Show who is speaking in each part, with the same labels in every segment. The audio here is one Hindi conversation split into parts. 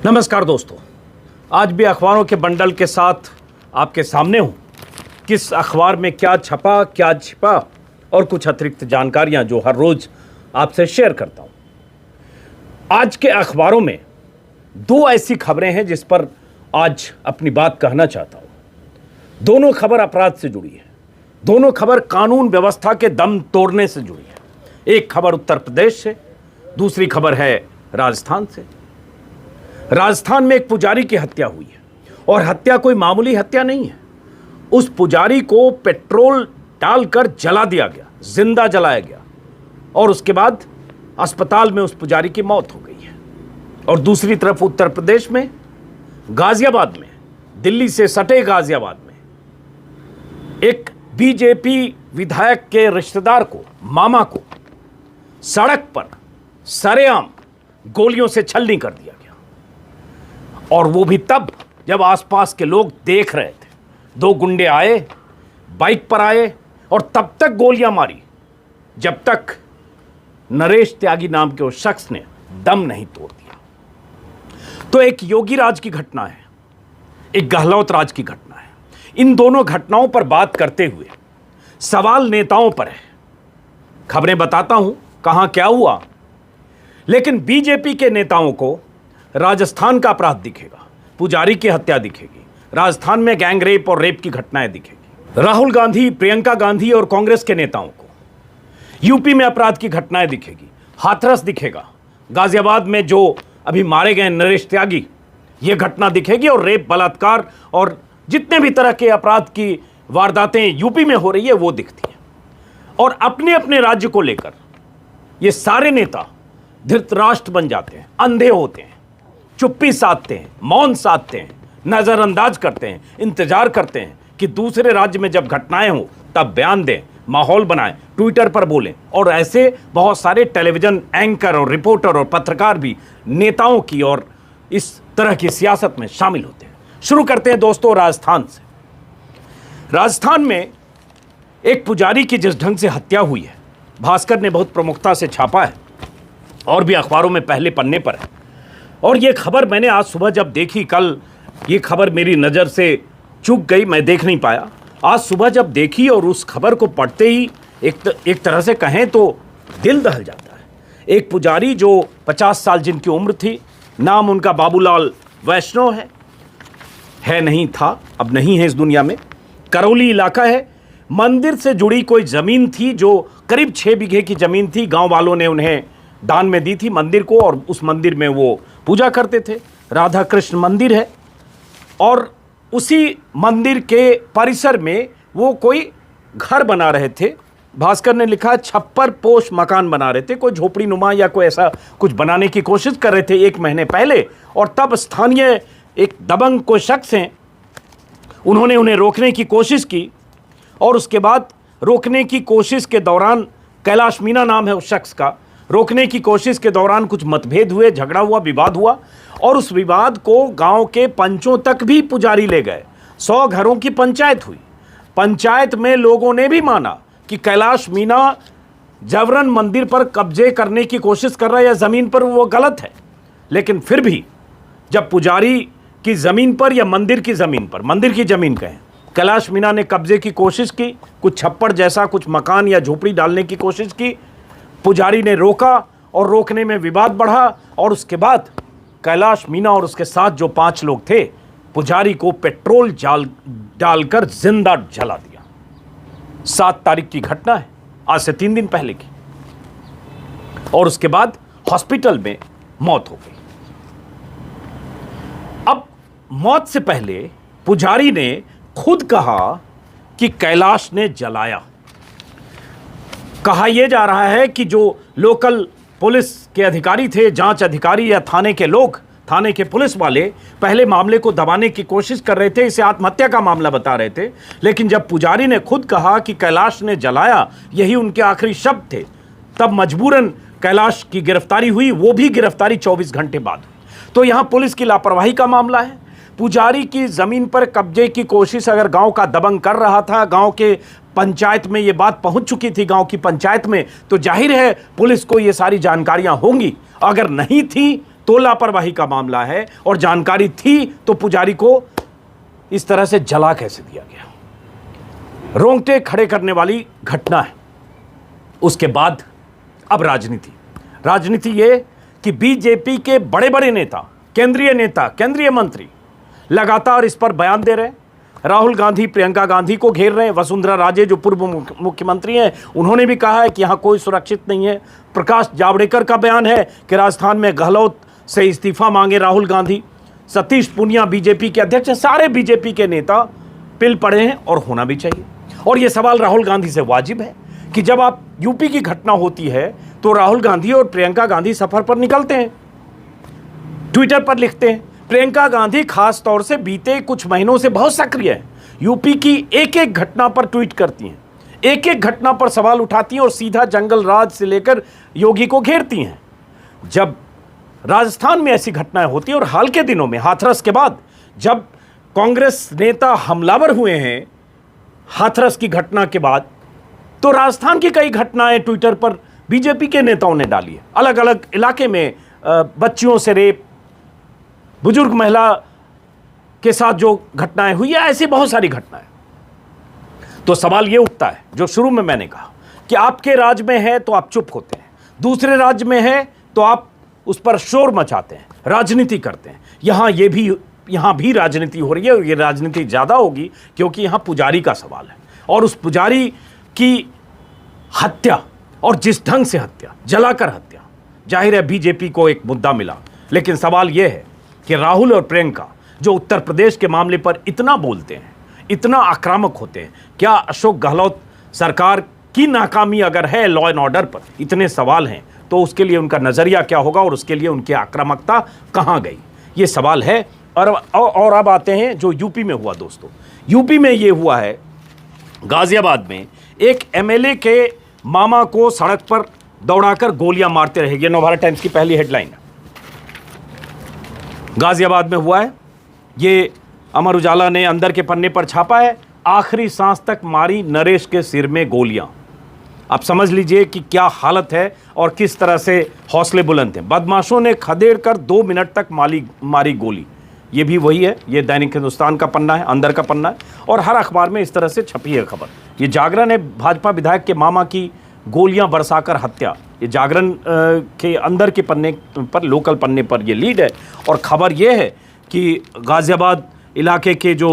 Speaker 1: नमस्कार दोस्तों, आज भी अखबारों के बंडल के साथ आपके सामने हूँ। किस अखबार में क्या छपा, क्या छिपा और कुछ अतिरिक्त जानकारियाँ जो हर रोज़ आपसे शेयर करता हूँ। आज के अखबारों में दो ऐसी खबरें हैं जिस पर आज अपनी बात कहना चाहता हूँ। दोनों खबर अपराध से जुड़ी है, दोनों खबर कानून व्यवस्था के दम तोड़ने से जुड़ी है। एक खबर उत्तर प्रदेश से, दूसरी खबर है राजस्थान से। राजस्थान में एक पुजारी की हत्या हुई है और हत्या कोई मामूली हत्या नहीं है। उस पुजारी को पेट्रोल डालकर जला दिया गया, जिंदा जलाया गया और उसके बाद अस्पताल में उस पुजारी की मौत हो गई है। और दूसरी तरफ उत्तर प्रदेश में गाजियाबाद में, दिल्ली से सटे गाजियाबाद में एक बीजेपी विधायक के रिश्तेदार को, मामा को सड़क पर सरेआम गोलियों से छलनी कर दिया गया। और वो भी तब जब आसपास के लोग देख रहे थे। दो गुंडे आए, बाइक पर आए और तब तक गोलियां मारी जब तक नरेश त्यागी नाम के उस शख्स ने दम नहीं तोड़ दिया। तो एक योगी राज की घटना है, एक गहलोत राज की घटना है। इन दोनों घटनाओं पर बात करते हुए सवाल नेताओं पर है। खबरें बताता हूं कहां क्या हुआ, लेकिन बीजेपी के नेताओं को राजस्थान का अपराध दिखेगा, पुजारी की हत्या दिखेगी, राजस्थान में गैंग रेप और रेप की घटनाएं दिखेगी। राहुल गांधी, प्रियंका गांधी और कांग्रेस के नेताओं को यूपी में अपराध की घटनाएं दिखेगी, हाथरस दिखेगा, गाजियाबाद में जो अभी मारे गए नरेश त्यागी, ये घटना दिखेगी और रेप, बलात्कार और जितने भी तरह के अपराध की वारदातें यूपी में हो रही है वो दिखती है। और अपने अपने राज्य को लेकर ये सारे नेता धृतराष्ट्र बन जाते हैं, अंधे होते हैं, चुप्पी साधते हैं, मौन साधते हैं, नजरअंदाज करते हैं, इंतजार करते हैं कि दूसरे राज्य में जब घटनाएं हो तब बयान दें, माहौल बनाएं, ट्विटर पर बोलें। और ऐसे बहुत सारे टेलीविजन एंकर और रिपोर्टर और पत्रकार भी नेताओं की और इस तरह की सियासत में शामिल होते हैं। शुरू करते हैं दोस्तों राजस्थान से। राजस्थान में एक पुजारी की जिस ढंग से हत्या हुई है, भास्कर ने बहुत प्रमुखता से छापा है और भी अखबारों में पहले पन्ने पर है। और ये खबर मैंने आज सुबह जब देखी, कल ये खबर मेरी नज़र से चूक गई, मैं देख नहीं पाया। आज सुबह जब देखी और उस खबर को पढ़ते ही एक तरह से कहें तो दिल दहल जाता है। एक पुजारी जो 50 साल जिनकी उम्र थी, नाम उनका बाबूलाल वैष्णव है नहीं था, अब नहीं है इस दुनिया में। करौली इलाका है, मंदिर से जुड़ी कोई ज़मीन थी जो करीब 6 बीघे की ज़मीन थी। गांव वालों ने उन्हें दान में दी थी मंदिर को और उस मंदिर में वो पूजा करते थे। राधा कृष्ण मंदिर है और उसी मंदिर के परिसर में वो कोई घर बना रहे थे। भास्कर ने लिखा छप्पर पोश मकान बना रहे थे, कोई झोपड़ी नुमा या कोई ऐसा कुछ बनाने की कोशिश कर रहे थे 1 महीने पहले। और तब स्थानीय एक दबंग कोई शख्स हैं, उन्होंने उन्हें रोकने की कोशिश की और उसके बाद रोकने की कोशिश के दौरान, कैलाश मीणा नाम है उस शख्स का, रोकने की कोशिश के दौरान कुछ मतभेद हुए, झगड़ा हुआ, विवाद हुआ और उस विवाद को गांव के पंचों तक भी पुजारी ले गए। 100 घरों की पंचायत हुई। पंचायत में लोगों ने भी माना कि कैलाश मीणा जबरन मंदिर पर कब्जे करने की कोशिश कर रहा है या ज़मीन पर, वो गलत है। लेकिन फिर भी जब पुजारी की ज़मीन पर या मंदिर की ज़मीन पर, मंदिर की ज़मीन कहें, कैलाश मीणा ने कब्जे की कोशिश की, कुछ छप्पर जैसा कुछ मकान या झोपड़ी डालने की कोशिश की, पुजारी ने रोका और रोकने में विवाद बढ़ा और उसके बाद कैलाश मीणा और उसके साथ जो 5 लोग थे, पुजारी को पेट्रोल डालकर जिंदा जला दिया। 7 तारीख की घटना है, आज से 3 दिन पहले की। और उसके बाद हॉस्पिटल में मौत हो गई। अब मौत से पहले पुजारी ने खुद कहा कि कैलाश ने जलाया। कहा यह जा रहा है कि जो लोकल पुलिस के अधिकारी थे, जांच अधिकारी या थाने के लोग, थाने के पुलिस वाले पहले मामले को दबाने की कोशिश कर रहे थे, इसे आत्महत्या का मामला बता रहे थे। लेकिन जब पुजारी ने खुद कहा कि कैलाश ने जलाया, यही उनके आखिरी शब्द थे, तब मजबूरन कैलाश की गिरफ्तारी हुई। वो भी गिरफ्तारी 24 घंटे बाद हुई। तो यहाँ पुलिस की लापरवाही का मामला है। पुजारी की ज़मीन पर कब्जे की कोशिश अगर गांव का दबंग कर रहा था, गांव के पंचायत में ये बात पहुंच चुकी थी, गांव की पंचायत में, तो जाहिर है पुलिस को ये सारी जानकारियां होंगी। अगर नहीं थी तो लापरवाही का मामला है, और जानकारी थी तो पुजारी को इस तरह से जला कैसे दिया गया? रोंगटे खड़े करने वाली घटना है। उसके बाद अब राजनीति ये कि बीजेपी के बड़े बड़े नेता, केंद्रीय मंत्री लगातार इस पर बयान दे रहे हैं। राहुल गांधी प्रियंका गांधी को घेर रहे हैं। वसुंधरा राजे जो पूर्व मुख्यमंत्री हैं, उन्होंने भी कहा है कि यहाँ कोई सुरक्षित नहीं है। प्रकाश जावड़ेकर का बयान है कि राजस्थान में गहलोत से इस्तीफा मांगे राहुल गांधी। सतीश पूनिया बीजेपी के अध्यक्ष हैं। सारे बीजेपी के नेता पिल पड़े हैं, और होना भी चाहिए। और ये सवाल राहुल गांधी से वाजिब है कि जब आप यूपी की घटना होती है तो राहुल गांधी और प्रियंका गांधी सफर पर निकलते हैं, ट्विटर पर लिखते हैं। प्रियंका गांधी खास तौर से बीते कुछ महीनों से बहुत सक्रिय है। यूपी की एक एक घटना पर ट्वीट करती हैं, एक एक घटना पर सवाल उठाती हैं और सीधा जंगल राज से लेकर योगी को घेरती हैं। जब राजस्थान में ऐसी घटनाएं होती हैं, और हाल के दिनों में हाथरस के बाद जब कांग्रेस नेता हमलावर हुए हैं हाथरस की घटना के बाद, तो राजस्थान की कई घटनाएं ट्विटर पर बीजेपी के नेताओं ने डाली है। अलग अलग इलाके में बच्चियों से रेप, बुजुर्ग महिला के साथ जो घटनाएं हुई है, ऐसी बहुत सारी घटनाएं। तो सवाल यह उठता है जो शुरू में मैंने कहा कि आपके राज्य में है तो आप चुप होते हैं, दूसरे राज्य में है तो आप उस पर शोर मचाते हैं, राजनीति करते हैं। यहाँ भी राजनीति हो रही है, और ये राजनीति ज़्यादा होगी क्योंकि यहाँ पुजारी का सवाल है। और उस पुजारी की हत्या, और जिस ढंग से हत्या, जलाकर हत्या, जाहिर है बीजेपी को एक मुद्दा मिला। लेकिन सवाल यह है कि राहुल और प्रियंका जो उत्तर प्रदेश के मामले पर इतना बोलते हैं, इतना आक्रामक होते हैं, क्या अशोक गहलोत सरकार की नाकामी अगर है लॉ एंड ऑर्डर पर, इतने सवाल हैं, तो उसके लिए उनका नज़रिया क्या होगा और उसके लिए उनकी आक्रामकता कहाँ गई? ये सवाल है। और अब आते हैं जो यूपी में हुआ। दोस्तों, यूपी में ये हुआ है, गाजियाबाद में एक एमएलए के मामा को सड़क पर दौड़ाकर गोलियां मारते रहे। ये नवभारत टाइम्स की पहली हेडलाइन है। गाजियाबाद में हुआ है ये। अमर उजाला ने अंदर के पन्ने पर छापा है, आखिरी सांस तक मारी नरेश के सिर में गोलियां। आप समझ लीजिए कि क्या हालत है और किस तरह से हौसले बुलंद हैं। बदमाशों ने खदेड़ कर 2 मिनट तक मारी गोली। ये भी वही है, ये दैनिक हिंदुस्तान का पन्ना है, अंदर का पन्ना है, और हर अखबार में इस तरह से छपी है खबर। ये जागरण है, भाजपा विधायक के मामा की गोलियां बरसाकर हत्या। ये जागरण के अंदर के पन्ने पर, लोकल पन्ने पर ये लीड है। और खबर ये है कि गाजियाबाद इलाके के जो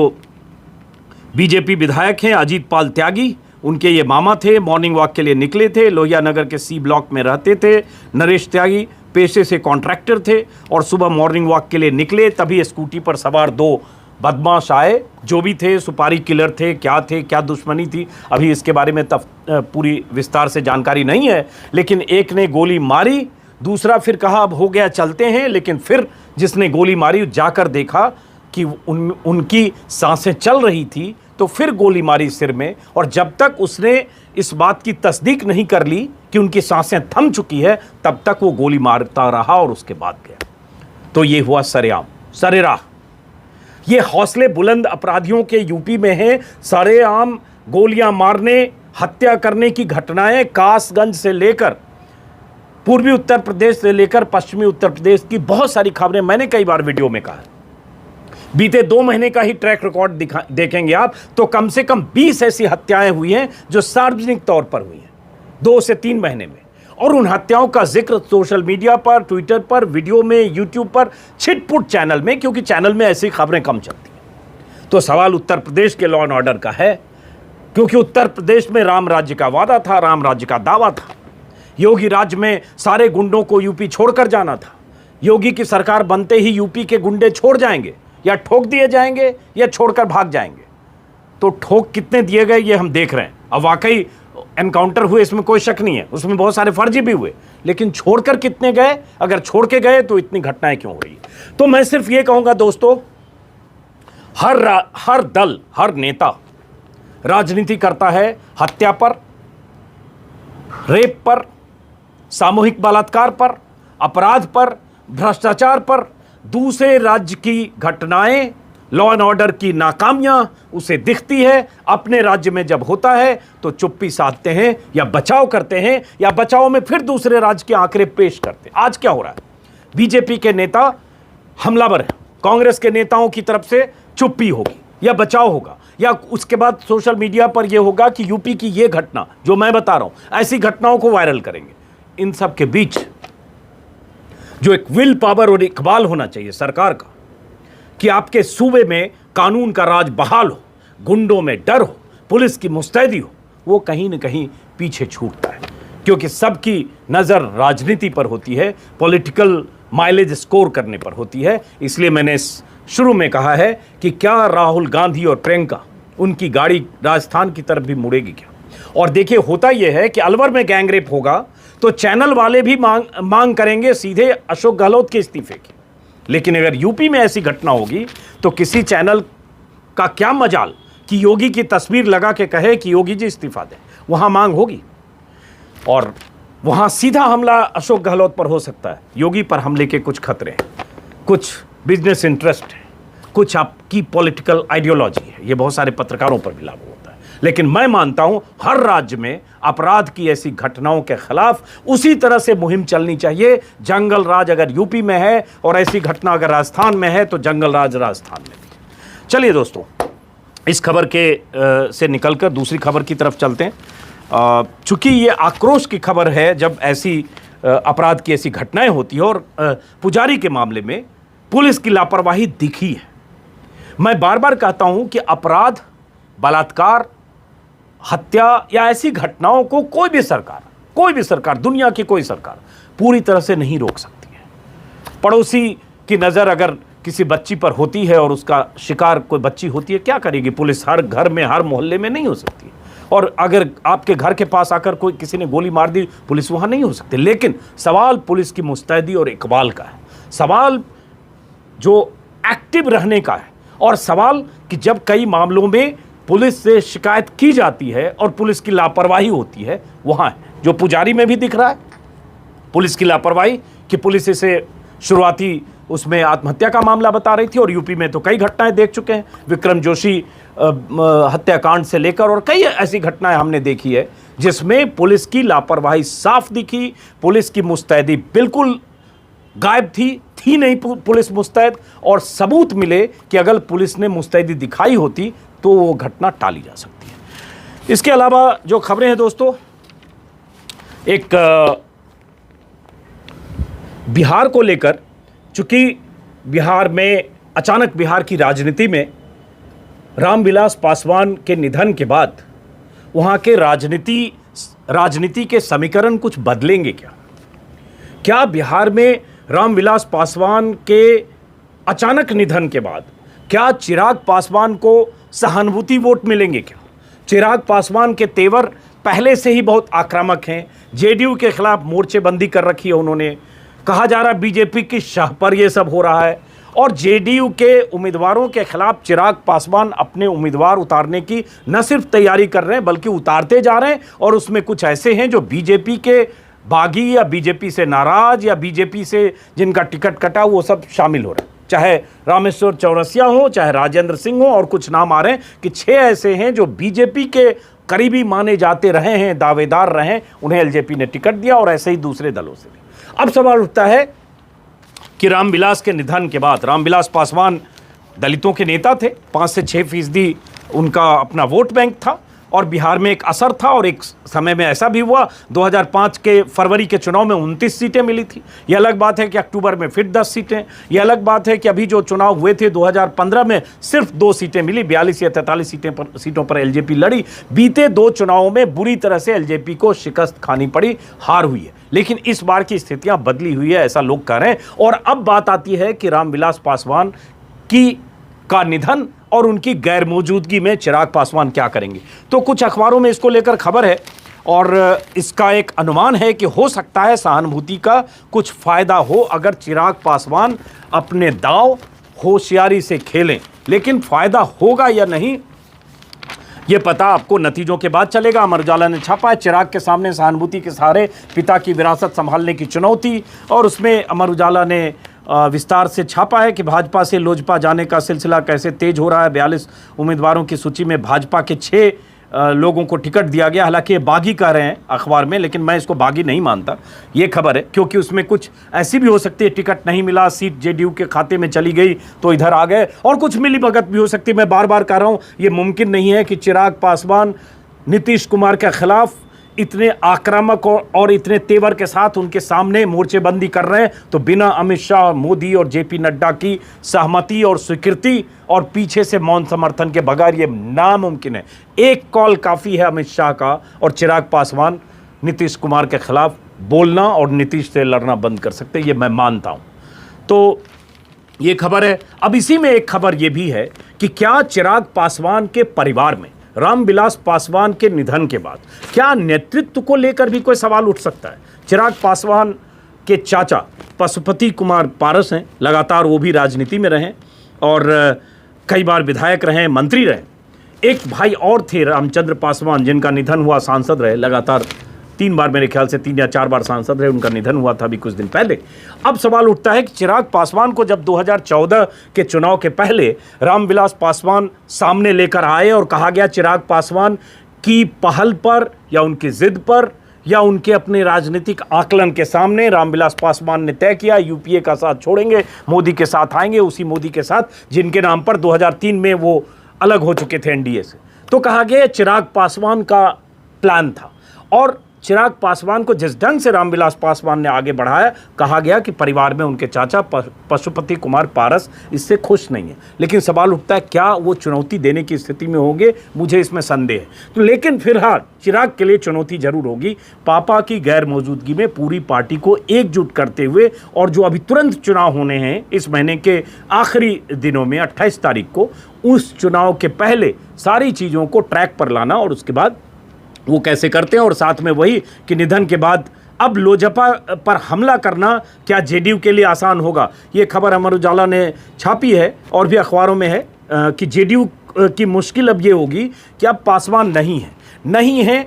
Speaker 1: बीजेपी विधायक हैं अजीत पाल त्यागी, उनके ये मामा थे, मॉर्निंग वॉक के लिए निकले थे। लोहिया नगर के सी ब्लॉक में रहते थे नरेश त्यागी, पेशे से कॉन्ट्रैक्टर थे, और सुबह मॉर्निंग वॉक के लिए निकले, तभी स्कूटी पर सवार 2 बदमाश आए। जो भी थे, सुपारी किलर थे, क्या दुश्मनी थी, अभी इसके बारे में पूरी विस्तार से जानकारी नहीं है। लेकिन एक ने गोली मारी, दूसरा फिर कहा अब हो गया चलते हैं, लेकिन फिर जिसने गोली मारी जाकर देखा कि उनकी सांसें चल रही थी, तो फिर गोली मारी सिर में। और जब तक उसने इस बात की तस्दीक नहीं कर ली कि उनकी सांसें थम चुकी है, तब तक वो गोली मारता रहा और उसके बाद गया। तो ये हुआ सरेराह। ये हौसले बुलंद अपराधियों के यूपी में है। सरेआम गोलियां मारने, हत्या करने की घटनाएं कासगंज से लेकर पूर्वी उत्तर प्रदेश से लेकर पश्चिमी उत्तर प्रदेश की बहुत सारी खबरें मैंने कई बार वीडियो में कहा है। बीते 2 महीने का ही ट्रैक रिकॉर्ड देखेंगे आप, तो कम से कम 20 ऐसी हत्याएं हुई हैं जो सार्वजनिक तौर पर हुई हैं 2 से 3 महीने में। और उन हत्याओं का जिक्र सोशल मीडिया पर, ट्विटर पर, वीडियो में, यूट्यूब पर, छिटपुट चैनल में, क्योंकि चैनल में ऐसी खबरें कम चलती हैं। तो सवाल उत्तर प्रदेश के लॉ एंड ऑर्डर का है, क्योंकि उत्तर प्रदेश में राम राज्य का वादा था, राम राज्य का दावा था। योगी राज्य में सारे गुंडों को यूपी छोड़कर जाना था। योगी की सरकार बनते ही यूपी के गुंडे छोड़ जाएंगे, या ठोक दिए जाएंगे, या छोड़कर भाग जाएंगे। तो ठोक कितने दिए गए ये हम देख रहे हैं। अब वाकई एनकाउंटर हुए, इसमें कोई शक नहीं है, उसमें बहुत सारे फर्जी भी हुए, लेकिन छोड़कर कितने गए? अगर छोड़ के गए तो इतनी घटनाएं क्यों हो रही? तो मैं सिर्फ ये कहूंगा दोस्तों, हर दल, हर नेता राजनीति करता है हत्या पर, रेप पर, सामूहिक बलात्कार पर, अपराध पर, भ्रष्टाचार पर। दूसरे राज्य की घटनाएं, लॉ एंड ऑर्डर की नाकामियां उसे दिखती है। अपने राज्य में जब होता है तो चुप्पी साधते हैं या बचाव करते हैं, या बचाव में फिर दूसरे राज्य के आंकड़े पेश करते हैं। आज क्या हो रहा है? बीजेपी के नेता हमलावर हैं, कांग्रेस के नेताओं की तरफ से चुप्पी होगी या बचाव होगा, या उसके बाद सोशल मीडिया पर यह होगा कि यूपी की यह घटना जो मैं बता रहा हूं, ऐसी घटनाओं को वायरल करेंगे। इन सब के बीच जो एक विल पावर और इकबाल होना चाहिए सरकार का कि आपके सूबे में कानून का राज बहाल हो, गुंडों में डर हो, पुलिस की मुस्तैदी हो, वो कहीं न कहीं पीछे छूटता है, क्योंकि सबकी नज़र राजनीति पर होती है, पॉलिटिकल माइलेज स्कोर करने पर होती है। इसलिए मैंने शुरू में कहा है कि क्या राहुल गांधी और प्रियंका, उनकी गाड़ी राजस्थान की तरफ भी मुड़ेगी क्या? और देखिए, होता यह है कि अलवर में गैंगरेप होगा तो चैनल वाले भी मांग करेंगे सीधे अशोक गहलोत के इस्तीफे की, लेकिन अगर यूपी में ऐसी घटना होगी तो किसी चैनल का क्या मजाल कि योगी की तस्वीर लगा के कहे कि योगी जी इस्तीफा दें। वहां मांग होगी और वहां सीधा हमला अशोक गहलोत पर हो सकता है। योगी पर हमले के कुछ खतरे हैं, कुछ बिजनेस इंटरेस्ट है, कुछ आपकी पॉलिटिकल आइडियोलॉजी है, ये बहुत सारे पत्रकारों पर भी लागू होता है। लेकिन मैं मानता हूं हर राज्य में अपराध की ऐसी घटनाओं के खिलाफ उसी तरह से मुहिम चलनी चाहिए। जंगल राज अगर यूपी में है और ऐसी घटना अगर राजस्थान में है तो जंगल राज राजस्थान में भी। चलिए दोस्तों, इस खबर के से निकलकर दूसरी खबर की तरफ चलते हैं। चूंकि ये आक्रोश की खबर है जब ऐसी अपराध की ऐसी घटनाएं होती है, और पुजारी के मामले में पुलिस की लापरवाही दिखी है। मैं बार बार कहता हूं कि अपराध, बलात्कार, हत्या या ऐसी घटनाओं को कोई भी सरकार, दुनिया की कोई सरकार पूरी तरह से नहीं रोक सकती है। पड़ोसी की नज़र अगर किसी बच्ची पर होती है और उसका शिकार कोई बच्ची होती है, क्या करेगी पुलिस? हर घर में, हर मोहल्ले में नहीं हो सकती है। और अगर आपके घर के पास आकर कोई किसी ने गोली मार दी, पुलिस वहाँ नहीं हो सकती। लेकिन सवाल पुलिस की मुस्तैदी और इकबाल का है, सवाल जो एक्टिव रहने का है, और सवाल कि जब कई मामलों में पुलिस से शिकायत की जाती है और पुलिस की लापरवाही होती है, वहाँ है जो पुजारी में भी दिख रहा है पुलिस की लापरवाही, कि पुलिस इसे शुरुआती उसमें आत्महत्या का मामला बता रही थी, और यूपी में तो कई घटनाएं देख चुके हैं, विक्रम जोशी हत्याकांड से लेकर, और कई ऐसी घटनाएं हमने देखी है जिसमें पुलिस की लापरवाही साफ दिखी, पुलिस की मुस्तैदी बिल्कुल गायब थी नहीं पुलिस मुस्तैद, और सबूत मिले कि अगर पुलिस ने मुस्तैदी दिखाई होती तो वो घटना टाली जा सकती है। इसके अलावा जो खबरें हैं दोस्तों, एक बिहार को लेकर, चूंकि बिहार में अचानक बिहार की राजनीति में रामविलास पासवान के निधन के बाद वहाँ के राजनीति के समीकरण कुछ बदलेंगे क्या? क्या बिहार में रामविलास पासवान के अचानक निधन के बाद क्या चिराग पासवान को सहानुभूति वोट मिलेंगे क्या? चिराग पासवान के तेवर पहले से ही बहुत आक्रामक हैं, जेडीयू के खिलाफ मोर्चेबंदी कर रखी है उन्होंने, कहा जा रहा है बीजेपी की शाह पर यह सब हो रहा है, और जेडीयू के उम्मीदवारों के खिलाफ चिराग पासवान अपने उम्मीदवार उतारने की न सिर्फ तैयारी कर रहे हैं बल्कि उतारते जा रहे हैं, और उसमें कुछ ऐसे हैं जो बीजेपी के बागी या बीजेपी से नाराज या बीजेपी से जिनका टिकट कटा, वो सब शामिल हो रहे हैं, चाहे रामेश्वर चौरसिया हो, चाहे राजेंद्र सिंह हो, और कुछ नाम आ रहे हैं कि 6 ऐसे हैं जो बीजेपी के करीबी माने जाते रहे हैं, दावेदार रहे, उन्हें एलजेपी ने टिकट दिया, और ऐसे ही दूसरे दलों से भी। अब सवाल उठता है कि रामविलास के निधन के बाद, रामविलास पासवान दलितों के नेता थे, 5 से 6% उनका अपना वोट बैंक था, और बिहार में एक असर था, और एक समय में ऐसा भी हुआ 2005 के फरवरी के चुनाव में 29 सीटें मिली थी। यह अलग बात है कि अक्टूबर में फिर 10 सीटें, यह अलग बात है कि अभी जो चुनाव हुए थे 2015 में सिर्फ 2 सीटें मिली, 42 या 43 सीटों पर एलजेपी लड़ी। बीते 2 चुनावों में बुरी तरह से एलजेपी को शिकस्त खानी पड़ी, हार हुई है, लेकिन इस बार की स्थितियां बदली हुई है, ऐसा लोग कह रहे हैं। और अब बात आती है कि रामविलास पासवान का निधन और उनकी गैर मौजूदगी में चिराग पासवान क्या करेंगे। तो कुछ अखबारों में इसको लेकर खबर है, और इसका एक अनुमान है कि हो सकता है सहानुभूति का कुछ फायदा हो अगर चिराग पासवान अपने दांव होशियारी से खेलें, लेकिन फायदा होगा या नहीं ये पता आपको नतीजों के बाद चलेगा। अमर उजाला ने छापा है, चिराग के सामने सहानुभूति के सहारे पिता की विरासत संभालने की चुनौती, और उसमें अमर उजाला ने विस्तार से छापा है कि भाजपा से लोजपा जाने का सिलसिला कैसे तेज हो रहा है। 42 उम्मीदवारों की सूची में भाजपा के 6 लोगों को टिकट दिया गया। हालांकि ये बागी कह रहे हैं अखबार में, लेकिन मैं इसको बागी नहीं मानता, ये खबर है, क्योंकि उसमें कुछ ऐसी भी हो सकती है टिकट नहीं मिला, सीट जेडीयू के खाते में चली गई तो इधर आ गए, और कुछ मिली भगत भी हो सकती है। मैं बार बार कह रहा हूँ ये मुमकिन नहीं है कि चिराग पासवान नीतीश कुमार के खिलाफ इतने आक्रामक और इतने तेवर के साथ उनके सामने मोर्चेबंदी कर रहे हैं, तो बिना अमित शाह, मोदी और जेपी नड्डा की सहमति और स्वीकृति और पीछे से मौन समर्थन के बगैर ये नामुमकिन है। एक कॉल काफ़ी है अमित शाह का और चिराग पासवान नीतीश कुमार के खिलाफ बोलना और नीतीश से लड़ना बंद कर सकते हैं, ये मैं मानता हूँ। तो ये खबर है। अब इसी में एक खबर ये भी है कि क्या चिराग पासवान के परिवार में रामविलास पासवान के निधन के बाद क्या नेतृत्व को लेकर भी कोई सवाल उठ सकता है। चिराग पासवान के चाचा पशुपति कुमार पारस हैं, लगातार वो भी राजनीति में रहे और कई बार विधायक रहे, मंत्री रहे। एक भाई और थे रामचंद्र पासवान, जिनका निधन हुआ, सांसद रहे, लगातार 3 बार, मेरे ख्याल से 3 या 4 बार सांसद रहे, उनका निधन हुआ था अभी कुछ दिन पहले। अब सवाल उठता है कि चिराग पासवान को जब 2014 के चुनाव के पहले रामविलास पासवान सामने लेकर आए और कहा गया चिराग पासवान की पहल पर या उनकी जिद पर या उनके अपने राजनीतिक आकलन के सामने रामविलास पासवान ने तय किया यूपीए का साथ छोड़ेंगे, मोदी के साथ आएंगे, उसी मोदी के साथ जिनके नाम पर 2003 में वो अलग हो चुके थे एनडीए से। तो कहा गया चिराग पासवान का प्लान था, और चिराग पासवान को जिस ढंग से रामविलास पासवान ने आगे बढ़ाया, कहा गया कि परिवार में उनके चाचा पशुपति कुमार पारस इससे खुश नहीं है। लेकिन सवाल उठता है क्या वो चुनौती देने की स्थिति में होंगे, मुझे इसमें संदेह है। तो लेकिन फिलहाल चिराग के लिए चुनौती जरूर होगी, पापा की गैर मौजूदगी में पूरी पार्टी को एकजुट करते हुए, और जो अभी तुरंत चुनाव होने हैं इस महीने के आखिरी दिनों में 28 तारीख को, उस चुनाव के पहले सारी चीज़ों को ट्रैक पर लाना, और उसके बाद वो कैसे करते हैं। और साथ में वही कि निधन के बाद अब लोजपा पर हमला करना क्या जेडीयू के लिए आसान होगा। ये खबर अमर उजाला ने छापी है और भी अखबारों में है कि जेडीयू की मुश्किल अब ये होगी कि अब पासवान नहीं है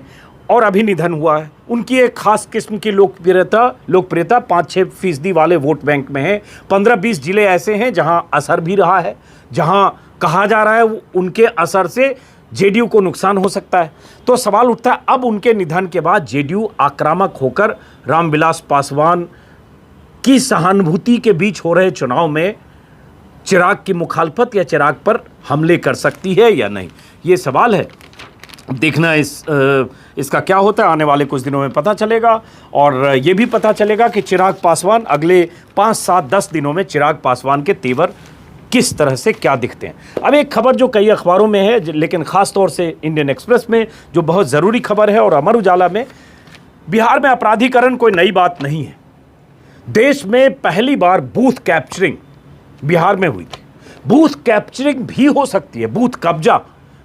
Speaker 1: और अभी निधन हुआ है। उनकी एक खास किस्म की लोकप्रियता 5-6% वाले वोट बैंक में है। 15-20 जिले ऐसे हैं जहां असर भी रहा है, जहां कहा जा रहा है उनके असर से जेडीयू को नुकसान हो सकता है। तो सवाल उठता है अब उनके निधन के बाद जेडीयू आक्रामक होकर रामविलास पासवान की सहानुभूति के बीच हो रहे चुनाव में चिराग की मुखालफत या चिराग पर हमले कर सकती है या नहीं, ये सवाल है। देखना इसका क्या होता है, आने वाले कुछ दिनों में पता चलेगा। और ये भी पता चलेगा कि चिराग पासवान अगले 5, 7, 10 दिनों में चिराग पासवान के तेवर किस तरह से क्या दिखते हैं। अब एक खबर जो कई अखबारों में है, लेकिन ख़ास तौर से इंडियन एक्सप्रेस में जो बहुत ज़रूरी खबर है, और अमर उजाला में, बिहार में अपराधीकरण कोई नई बात नहीं है। देश में पहली बार बूथ कैप्चरिंग बिहार में हुई थी। बूथ कैप्चरिंग भी हो सकती है, बूथ कब्जा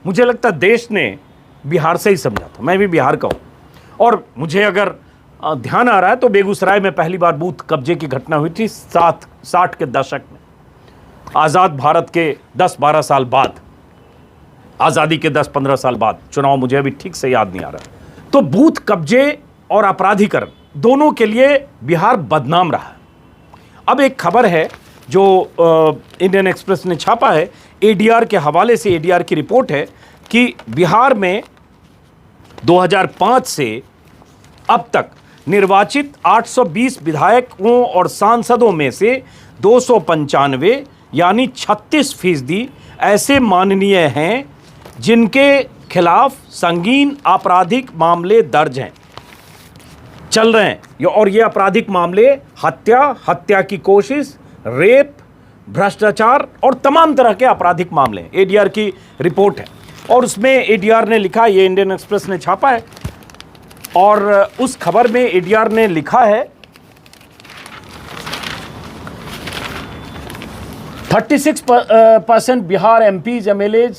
Speaker 1: मुझे लगता है देश ने बिहार से ही समझा था। मैं भी बिहार का हूँ, और मुझे अगर ध्यान आ रहा है तो बेगूसराय में पहली बार बूथ कब्जे की घटना हुई थी 60 के दशक में, आज़ाद भारत के 10-12 साल बाद, आज़ादी के 10-15 साल बाद। चुनाव मुझे अभी ठीक से याद नहीं आ रहा। तो बूथ कब्जे और अपराधीकरण दोनों के लिए बिहार बदनाम रहा है। अब एक खबर है जो इंडियन एक्सप्रेस ने छापा है, एडीआर के हवाले से। एडीआर की रिपोर्ट है कि बिहार में 2005 से अब तक निर्वाचित 820 विधायकों और सांसदों में से 295 यानी 36% ऐसे माननीय हैं जिनके खिलाफ संगीन आपराधिक मामले दर्ज हैं, चल रहे हैं। और ये आपराधिक मामले हत्या की कोशिश, रेप, भ्रष्टाचार और तमाम तरह के आपराधिक मामले हैं। एडीआर की रिपोर्ट है और उसमें एडीआर ने लिखा, ये इंडियन एक्सप्रेस ने छापा है, और उस खबर में एडीआर ने लिखा है 36% Bihar MPs MLAs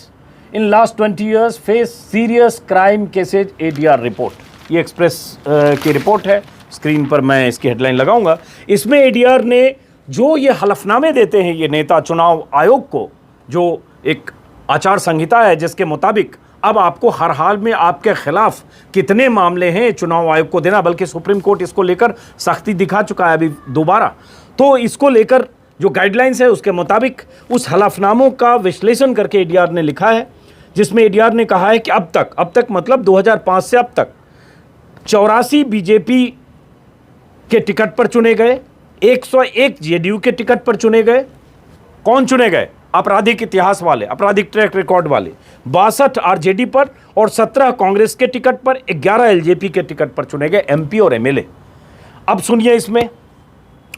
Speaker 1: in last 20 years face serious crime cases. ADR report, ये एक्सप्रेस की रिपोर्ट है। स्क्रीन पर मैं इसकी हेडलाइन लगाऊंगा। इसमें एडीआर ने जो ये हलफनामे देते हैं ये नेता चुनाव आयोग को, जो एक आचार संहिता है जिसके मुताबिक अब आपको हर हाल में आपके खिलाफ कितने मामले हैं चुनाव आयोग को देना, बल्कि सुप्रीम कोर्ट इसको लेकर सख्ती दिखा चुका है अभी दोबारा। तो इसको लेकर जो गाइडलाइंस है उसके मुताबिक उस हलफनामों का विश्लेषण करके एडीआर ने लिखा है जिसमें एडीआर ने कहा है कि अब तक मतलब 2005 से अब तक 84 बीजेपी के टिकट पर चुने गए, 101 जेडीयू के टिकट पर चुने गए। कौन चुने गए? आपराधिक इतिहास वाले, आपराधिक ट्रैक रिकॉर्ड वाले। 62 आरजेडी पर और 17 कांग्रेस के टिकट पर, 11 एलजेपी के टिकट पर चुने गए एमपी और एमएलए। अब सुनिए, इसमें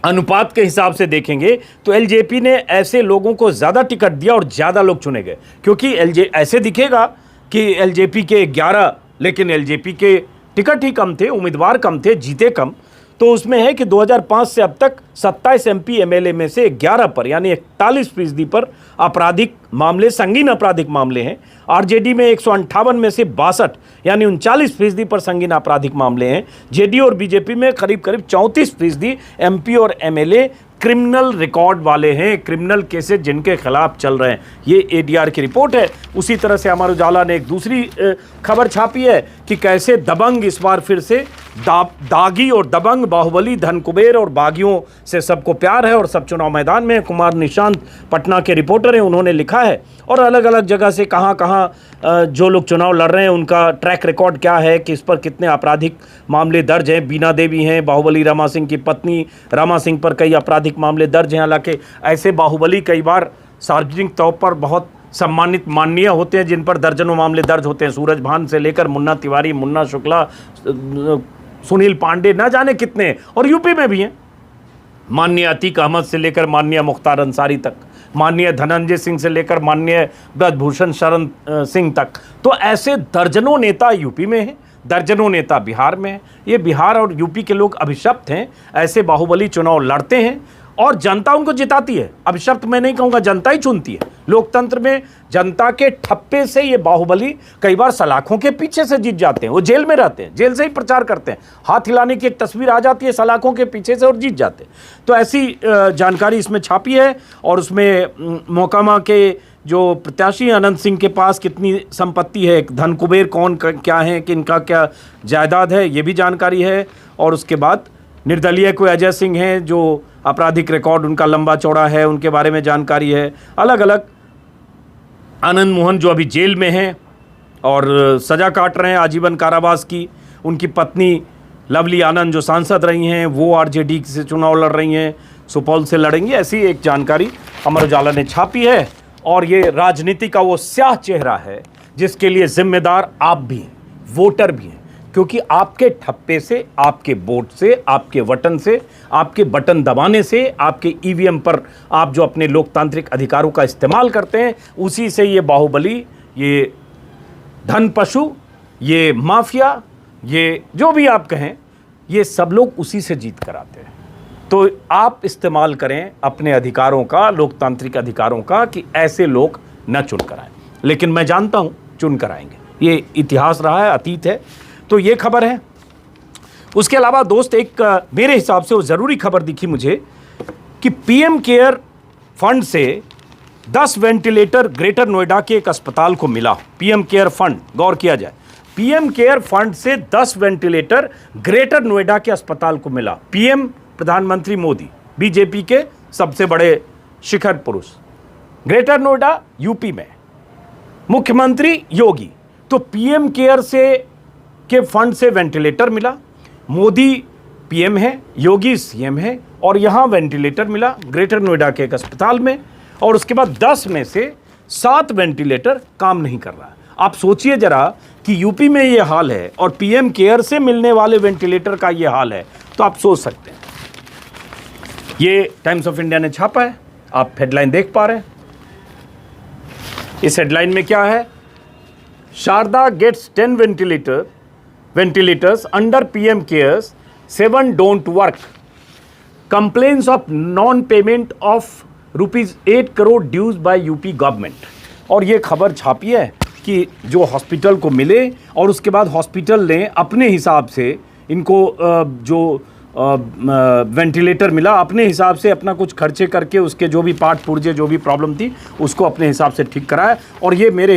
Speaker 1: अनुपात के हिसाब से देखेंगे तो एलजेपी ने ऐसे लोगों को ज्यादा टिकट दिया और ज्यादा लोग चुने गए, क्योंकि ऐसे दिखेगा कि एलजेपी के 11, लेकिन एलजेपी के टिकट ही कम थे, उम्मीदवार कम थे, जीते कम। तो उसमें है कि 2005 से अब तक 27 एमपी एमएलए में से 11 पर यानी 41% पर आपराधिक मामले, संगीन आपराधिक मामले हैं। आरजेडी में 158 में से 62 यानी 39% पर संगीन आपराधिक मामले हैं। जेडीयू और बीजेपी में करीब करीब 34% एमपी और एमएलए क्रिमिनल रिकॉर्ड वाले हैं, क्रिमिनल केसेस जिनके खिलाफ चल रहे हैं। ये एडीआर की रिपोर्ट है। उसी तरह से अमर उजाला ने एक दूसरी खबर छापी है कि कैसे दबंग इस बार फिर से दागी और दबंग, बाहुबली, धन कुबेर और बागियों से सबको प्यार है और सब चुनाव मैदान में। कुमार निशांत पटना के रिपोर्टर हैं, उन्होंने लिखा है, और अलग अलग जगह से कहाँ जो लोग चुनाव लड़ रहे हैं उनका ट्रैक रिकॉर्ड क्या है, किस पर कितने आपराधिक मामले दर्ज हैं। बीना देवी हैं, बाहुबली रमा सिंह की पत्नी, रमा सिंह पर कई आपराधिक मामले दर्ज हैं। हालांकि ऐसे बाहुबली कई बार सार्वजनिक तौर पर बहुत सम्मानित, माननीय होते हैं, जिन पर दर्जनों मामले दर्ज होते हैं। सूरज भान से लेकर मुन्ना तिवारी, मुन्ना शुक्ला, सुनील पांडे, ना जाने कितने, और यूपी में भी हैं। माननीय अतीक अहमद से लेकर माननीय मुख्तार अंसारी तक, माननीय धनंजय सिंह से लेकर माननीय ब्रजभूषण शरण सिंह तक। तो ऐसे दर्जनों नेता यूपी में हैं, दर्जनों नेता बिहार में हैं। ये बिहार और यूपी के लोग अभिशप्त हैं, ऐसे बाहुबली चुनाव लड़ते हैं और जनता उनको जिताती है। अभिशप्त मैं नहीं कहूँगा, जनता ही चुनती है। लोकतंत्र में जनता के ठप्पे से ये बाहुबली कई बार सलाखों के पीछे से जीत जाते हैं। वो जेल में रहते हैं, जेल से ही प्रचार करते हैं, हाथ हिलाने की एक तस्वीर आ जाती है सलाखों के पीछे से और जीत जाते हैं। तो ऐसी जानकारी इसमें छापी है। और उसमें मोकामा के जो प्रत्याशी अनंत सिंह के पास कितनी संपत्ति है, धन कुबेर कौन क्या है, किनका क्या जायदाद है, ये भी जानकारी है। और उसके बाद निर्दलीय कोई अजय सिंह हैं, जो आपराधिक रिकॉर्ड उनका लंबा चौड़ा है, उनके बारे में जानकारी है। अलग अलग आनंद मोहन जो अभी जेल में हैं और सज़ा काट रहे हैं आजीवन कारावास की, उनकी पत्नी लवली आनंद जो सांसद रही हैं, वो आरजेडी से चुनाव लड़ रही हैं, सुपौल से लड़ेंगी। ऐसी एक जानकारी अमर उजाला ने छापी है। और ये राजनीति का वो स्याह चेहरा है जिसके लिए जिम्मेदार आप भी हैं, वोटर भी हैं, क्योंकि आपके ठप्पे से, आपके वोट से, आपके बटन से, आपके बटन दबाने से, आपके ईवीएम पर आप जो अपने लोकतांत्रिक अधिकारों का इस्तेमाल करते हैं, उसी से ये बाहुबली, ये धन पशु, ये माफिया, ये जो भी आप कहें, ये सब लोग उसी से जीत कर आते हैं। तो आप इस्तेमाल करें अपने अधिकारों का, लोकतांत्रिक अधिकारों का, कि ऐसे लोग न चुन कर आएँ। लेकिन मैं जानता हूँ चुन कर आएंगे, ये इतिहास रहा है, अतीत है। तो ये खबर है। उसके अलावा दोस्त एक मेरे हिसाब से वो ज़रूरी खबर दिखी मुझे कि पीएम केयर फंड से 10 वेंटिलेटर ग्रेटर नोएडा के एक अस्पताल को मिला। पीएम केयर फंड, गौर किया जाए, पीएम केयर फंड से 10 वेंटिलेटर ग्रेटर नोएडा के अस्पताल को मिला। पीएम प्रधानमंत्री मोदी, बीजेपी के सबसे बड़े शिखर पुरुष, ग्रेटर नोएडा यूपी में, मुख्यमंत्री योगी। तो पीएम केयर से के फंड से वेंटिलेटर मिला, मोदी पीएम है, योगी सीएम है, और यहाँ वेंटिलेटर मिला ग्रेटर नोएडा के एक अस्पताल में। और उसके बाद 10 में से 7 वेंटिलेटर काम नहीं कर रहा है। आप सोचिए जरा कि यूपी में ये हाल है और पीएम केयर से मिलने वाले वेंटिलेटर का ये हाल है, तो आप सोच सकते हैं। ये टाइम्स ऑफ इंडिया ने छापा है, आप हेडलाइन देख पा रहे हैं। इस हेडलाइन में क्या है? Sharda gets 10 ventilators under PM cares, 7 don't work. Complaints of non-payment of ₹8 crore dues by UP government. और ये खबर छापी है कि जो हॉस्पिटल को मिले और उसके बाद हॉस्पिटल ने अपने हिसाब से इनको जो वेंटिलेटर मिला, अपने हिसाब से अपना कुछ खर्चे करके उसके जो भी पार्ट पुर्जे, जो भी प्रॉब्लम थी, उसको अपने हिसाब से ठीक कराया। और ये मेरे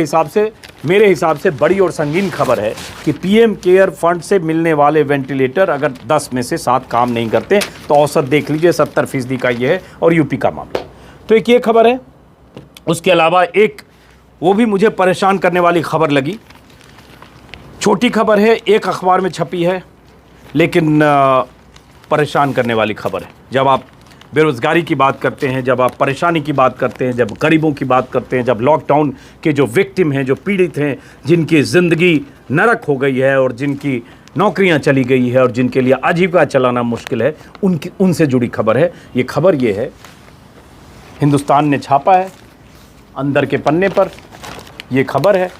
Speaker 1: हिसाब से बड़ी और संगीन खबर है कि पीएम केयर फंड से मिलने वाले वेंटिलेटर अगर 10 में से 7 काम नहीं करते तो औसत देख लीजिए 70% का ये है, और यूपी का मामला। तो एक ये खबर है। उसके अलावा एक वो भी मुझे परेशान करने वाली खबर लगी। छोटी खबर है, एक अखबार में छपी है, लेकिन परेशान करने वाली खबर है। जब आप बेरोज़गारी की बात करते हैं, जब आप परेशानी की बात करते हैं, जब गरीबों की बात करते हैं, जब लॉकडाउन के जो विक्टिम हैं, जो पीड़ित हैं, जिनकी ज़िंदगी नरक हो गई है और जिनकी नौकरियां चली गई है और जिनके लिए आजीविका चलाना मुश्किल है, उनसे जुड़ी खबर है। ये खबर ये है, हिंदुस्तान ने छापा है अंदर के पन्ने पर, ये खबर है।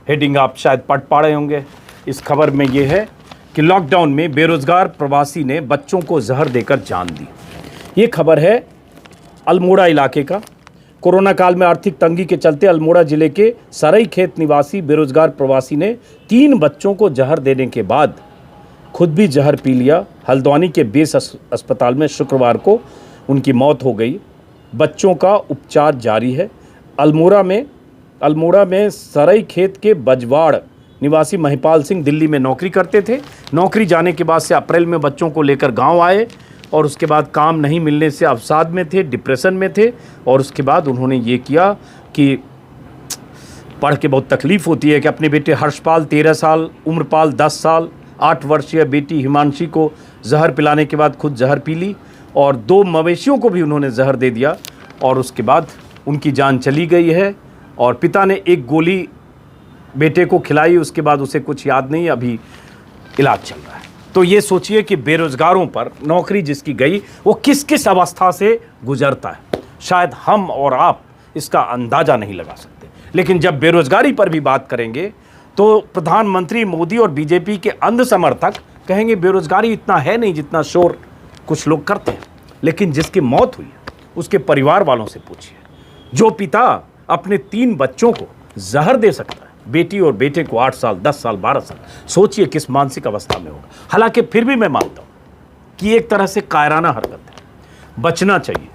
Speaker 1: हेडिंग आप शायद पढ़ पा रहे होंगे। इस खबर में ये है कि लॉकडाउन में बेरोज़गार प्रवासी ने बच्चों को जहर देकर जान दी। ये खबर है अल्मोड़ा इलाके का। कोरोना काल में आर्थिक तंगी के चलते अल्मोड़ा जिले के सरायखेत निवासी बेरोजगार प्रवासी ने 3 बच्चों को जहर देने के बाद खुद भी जहर पी लिया। हल्द्वानी के बेस अस्पताल में शुक्रवार को उनकी मौत हो गई। बच्चों का उपचार जारी है। अल्मोड़ा में सरायखेत के बजवाड़ निवासी महिपाल सिंह दिल्ली में नौकरी करते थे। नौकरी जाने के बाद से अप्रैल में बच्चों को लेकर गांव आए और उसके बाद काम नहीं मिलने से अवसाद में थे, डिप्रेशन में थे। और उसके बाद उन्होंने ये किया कि पढ़ के बहुत तकलीफ़ होती है कि अपने बेटे हर्षपाल 13 साल, उम्रपाल 10 साल, 8 वर्षीय बेटी हिमांशी को जहर पिलाने के बाद खुद जहर पी ली और 2 मवेशियों को भी उन्होंने जहर दे दिया और उसके बाद उनकी जान चली गई है। और पिता ने 1 गोली बेटे को खिलाई, उसके बाद उसे कुछ याद नहीं, अभी इलाज चल रहा है। तो ये सोचिए कि बेरोज़गारों पर नौकरी जिसकी गई वो किस किस अवस्था से गुजरता है। शायद हम और आप इसका अंदाज़ा नहीं लगा सकते। लेकिन जब बेरोज़गारी पर भी बात करेंगे तो प्रधानमंत्री मोदी और बीजेपी के अंध समर्थक कहेंगे बेरोज़गारी इतना है नहीं जितना शोर कुछ लोग करते हैं। लेकिन जिसकी मौत हुई उसके परिवार वालों से पूछिए। जो पिता अपने 3 बच्चों को जहर दे सकता है, बेटी और बेटे को 8 साल, 10 साल, 12 साल, सोचिए किस मानसिक अवस्था में होगा। हालांकि फिर भी मैं मानता हूं कि एक तरह से कायराना हरकत है, बचना चाहिए।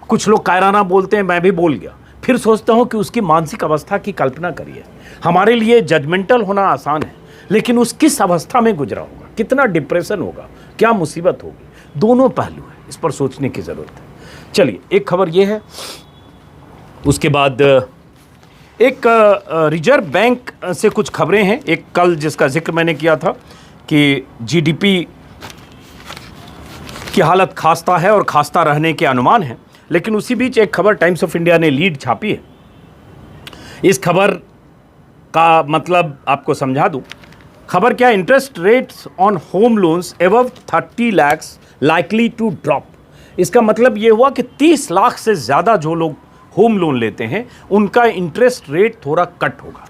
Speaker 1: कुछ लोग कायराना बोलते हैं, मैं भी बोल गया। फिर सोचता हूं कि उसकी मानसिक अवस्था की कल्पना करिए। हमारे लिए जजमेंटल होना आसान है, लेकिन उस किस अवस्था में गुजरा होगा, कितना डिप्रेशन होगा, क्या मुसीबत होगी, दोनों पहलू है, इस पर सोचने की ज़रूरत है। चलिए, एक खबर यह है, उसके बाद एक रिजर्व बैंक से कुछ खबरें हैं। एक कल जिसका जिक्र मैंने किया था कि जीडीपी की हालत खास्ता है और खास्ता रहने के अनुमान है, लेकिन उसी बीच एक खबर टाइम्स ऑफ इंडिया ने लीड छापी है। इस खबर का मतलब आपको समझा दूं। खबर क्या, interest rates on home loans above 30 lakh likely to drop. इसका मतलब ये हुआ कि 30 लाख से ज़्यादा जो लोग होम लोन लेते हैं उनका इंटरेस्ट रेट थोड़ा कट होगा।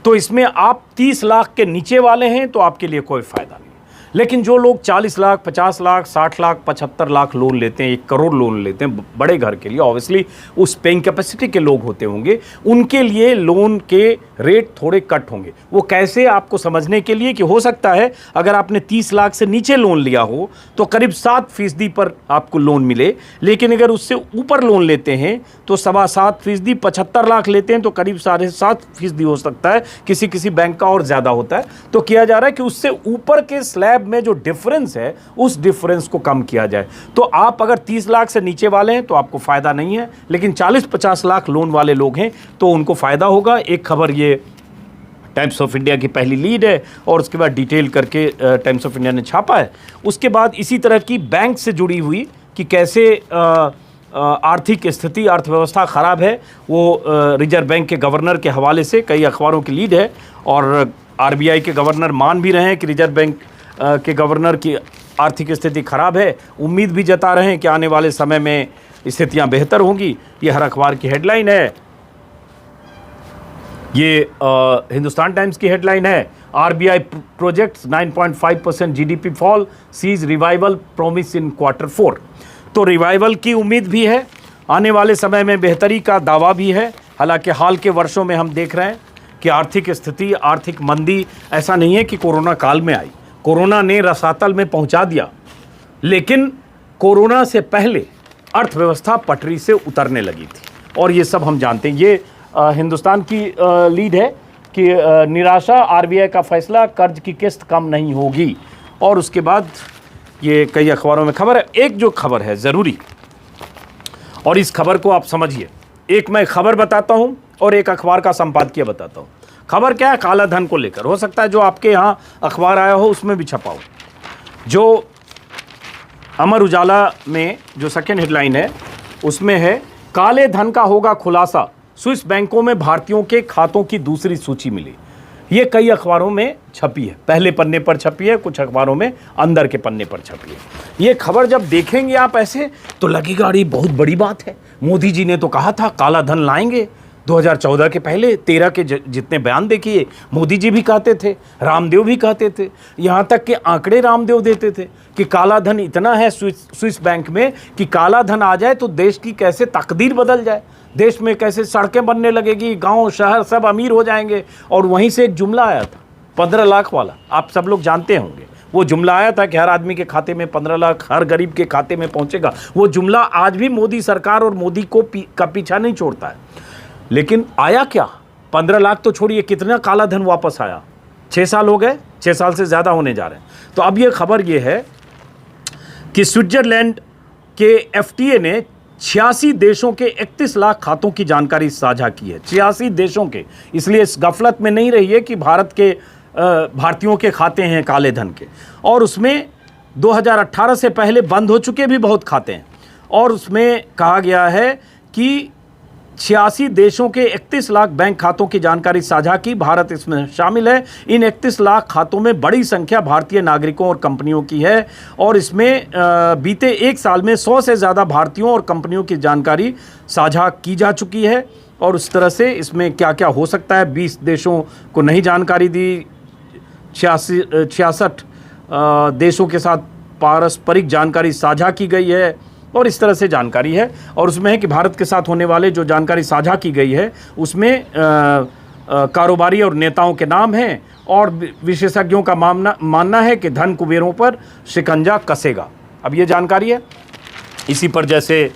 Speaker 1: तो इसमें आप 30 लाख के नीचे वाले हैं तो आपके लिए कोई फ़ायदा नहीं। लेकिन जो लोग 40 लाख, 50 लाख, 60 लाख, 75 लाख लोन लेते हैं, 1 करोड़ लोन लेते हैं बड़े घर के लिए, ऑब्वियसली उस पेइंग कैपेसिटी के लोग होते होंगे, उनके लिए लोन के रेट थोड़े कट होंगे। वो कैसे, आपको समझने के लिए कि हो सकता है अगर आपने 30 लाख से नीचे लोन लिया हो तो करीब 7% पर आपको लोन मिले, लेकिन अगर उससे ऊपर लोन लेते हैं तो 7.25%, 75 लाख लेते हैं तो करीब 7.5% हो सकता है, किसी बैंक का और ज़्यादा होता है। तो किया जा रहा है कि उससे ऊपर के स्लैब में जो डिफरेंस है उस डिफरेंस को कम किया जाए। तो आप अगर 30 लाख से नीचे वाले हैं तो आपको फायदा नहीं है, लेकिन 40-50 लाख लोन वाले लोग हैं तो उनको फायदा होगा। एक खबर ये टाइम्स ऑफ इंडिया की पहली लीड है और उसके बाद डिटेल करके टाइम्स ऑफ इंडिया ने छापा है। उसके बाद इसी तरह की बैंक से जुड़ी हुई कि कैसे आर्थिक स्थिति, अर्थव्यवस्था ख़राब है, वो रिजर्व बैंक के गवर्नर के हवाले से कई अखबारों की लीड है। और आरबीआई के गवर्नर मान भी रहे हैं कि रिजर्व बैंक के गवर्नर की आर्थिक स्थिति खराब है, उम्मीद भी जता रहे हैं कि आने वाले समय में स्थितियां बेहतर होंगी। ये हर अखबार की हेडलाइन है। ये हिंदुस्तान टाइम्स की हेडलाइन है, RBI projects 9.5% GDP fall, sees revival promise in Q4। तो रिवाइवल की उम्मीद भी है, आने वाले समय में बेहतरी का दावा भी है। हालांकि हाल के वर्षों में हम देख रहे हैं कि आर्थिक स्थिति, आर्थिक मंदी ऐसा नहीं है कि कोरोना काल में आई। कोरोना ने रसातल में पहुंचा दिया, लेकिन कोरोना से पहले अर्थव्यवस्था पटरी से उतरने लगी थी और ये सब हम जानते हैं। ये हिंदुस्तान की लीड है कि निराशा, आरबीआई का फैसला, कर्ज की किस्त कम नहीं होगी। और उसके बाद ये कई अखबारों में खबर है। एक जो खबर है ज़रूरी, और इस खबर को आप समझिए, एक मैं खबर बताता हूं और एक अखबार का संपादकीय बताता हूं। खबर क्या है? काला धन को लेकर। हो सकता है जो आपके यहाँ अखबार आया हो उसमें भी छपा हो। जो अमर उजाला में जो सेकेंड हेडलाइन है उसमें है, काले धन का होगा खुलासा, स्विस बैंकों में भारतीयों के खातों की दूसरी सूची मिली। ये कई अखबारों में छपी है, पहले पन्ने पर छपी है, कुछ अखबारों में अंदर के पन्ने पर छपी है। ये खबर जब देखेंगे आप ऐसे तो लगेगा अरे बहुत बड़ी बात है। मोदी जी ने तो कहा था काला धन लाएंगे 2014 के पहले। 13 के जितने बयान देखिए, मोदी जी भी कहते थे, रामदेव भी कहते थे, यहाँ तक के आंकड़े रामदेव देते थे कि काला धन इतना है स्विस बैंक में कि काला धन आ जाए तो देश की कैसे तकदीर बदल जाए, देश में कैसे सड़कें बनने लगेगी, गांव शहर सब अमीर हो जाएंगे। और वहीं से एक जुमला आया था 15 लाख वाला, आप सब लोग जानते होंगे। वो जुमला आया था कि हर आदमी के खाते में 15 लाख हर गरीब के खाते में पहुंचेगा। वो जुमला आज भी मोदी सरकार और मोदी को का पीछा नहीं छोड़ता है। लेकिन आया क्या? 15 लाख तो छोड़िए, कितना काला धन वापस आया? 6 साल हो गए, 6 साल से ज़्यादा होने जा रहे हैं। तो अब ये खबर ये है कि स्विट्जरलैंड के एफटीए ने 86 देशों के 31 लाख खातों की जानकारी साझा की है। 86 देशों के, इसलिए इस गफलत में नहीं रहिए कि भारतीयों के खाते हैं काले धन के। और उसमें 2018 से पहले बंद हो चुके भी बहुत खाते हैं। और उसमें कहा गया है कि 86 देशों के 31 लाख बैंक खातों की जानकारी साझा की, भारत इसमें शामिल है। इन 31 लाख खातों में बड़ी संख्या भारतीय नागरिकों और कंपनियों की है। और इसमें बीते एक साल में 100 से ज़्यादा भारतीयों और कंपनियों की जानकारी साझा की जा चुकी है। और उस तरह से इसमें क्या क्या हो सकता है, 20 देशों को नहीं जानकारी दी, 66 देशों के साथ पारस्परिक जानकारी साझा की गई है। और इस तरह से जानकारी है। और उसमें है कि भारत के साथ होने वाले जो जानकारी साझा की गई है उसमें कारोबारी और नेताओं के नाम हैं। और विशेषज्ञों का मानना है कि धन कुबेरों पर शिकंजा कसेगा। अब ये जानकारी है, इसी पर जैसे